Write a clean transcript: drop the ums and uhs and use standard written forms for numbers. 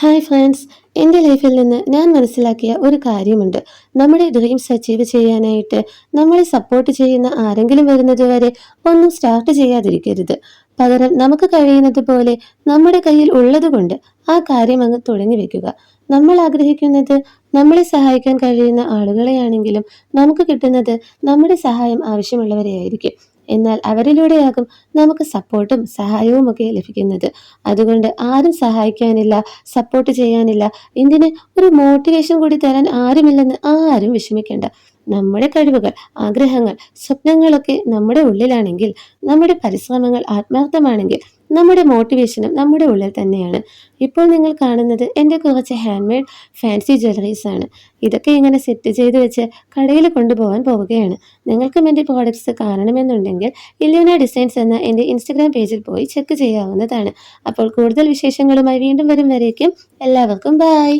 Hi friends, എൻ്റെ ലൈഫിൽ നിന്ന് ഞാൻ മനസ്സിലാക്കിയ ഒരു കാര്യമുണ്ട്. നമ്മുടെ ഡ്രീംസ് അച്ചീവ് ചെയ്യാനായിട്ട് നമ്മളെ സപ്പോർട്ട് ചെയ്യുന്ന ആരെങ്കിലും വരുന്നത് വരെ ഒന്നും സ്റ്റാർട്ട് ചെയ്യാതിരിക്കരുത്. പകരം നമുക്ക് കഴിയുന്നത് പോലെ നമ്മുടെ കയ്യിൽ ഉള്ളത് കൊണ്ട് ആ കാര്യം അങ്ങ് തുടങ്ങി വെക്കുക. നമ്മൾ ആഗ്രഹിക്കുന്നത് നമ്മളെ സഹായിക്കാൻ കഴിയുന്ന ആളുകളെയാണെങ്കിലും നമുക്ക് കിട്ടുന്നത് നമ്മുടെ സഹായം ആവശ്യമുള്ളവരെയായിരിക്കും. എന്നാൽ അവരിലൂടെയാകും നമുക്ക് സപ്പോർട്ടും സഹായവും ഒക്കെ ലഭിക്കുന്നത്. അതുകൊണ്ട് ആരും സഹായിക്കാനില്ല, സപ്പോർട്ട് ചെയ്യാനില്ല, എന്തിന് ഒരു മോട്ടിവേഷൻ കൂടി തരാൻ ആരുമില്ലെന്ന് ആരും വിഷമിക്കേണ്ട. നമ്മുടെ കഴിവുകൾ, ആഗ്രഹങ്ങൾ, സ്വപ്നങ്ങളൊക്കെ നമ്മുടെ ഉള്ളിലാണെങ്കിൽ, നമ്മുടെ പരിശ്രമങ്ങൾ ആത്മാർത്ഥമാണെങ്കിൽ, നമ്മുടെ മോട്ടിവേഷനും നമ്മുടെ ഉള്ളിൽ തന്നെയാണ്. ഇപ്പോൾ നിങ്ങൾ കാണുന്നത് എൻ്റെ കുറച്ച് ഹാൻഡ് മെയ്ഡ് ഫാൻസി ജ്വല്ലറീസ് ആണ്. ഇതൊക്കെ ഇങ്ങനെ സെറ്റ് ചെയ്ത് വെച്ച് കടയിൽ കൊണ്ടുപോകാൻ പോവുകയാണ്. നിങ്ങൾക്കും എൻ്റെ പ്രോഡക്റ്റ്സ് കാണണമെന്നുണ്ടെങ്കിൽ ഇല്യൂന ഡിസൈൻസ് എന്ന എൻ്റെ ഇൻസ്റ്റഗ്രാം പേജിൽ പോയി ചെക്ക് ചെയ്യാവുന്നതാണ്. അപ്പോൾ കൂടുതൽ വിശേഷങ്ങളുമായി വീണ്ടും വരും വരേക്കും എല്ലാവർക്കും ബൈ.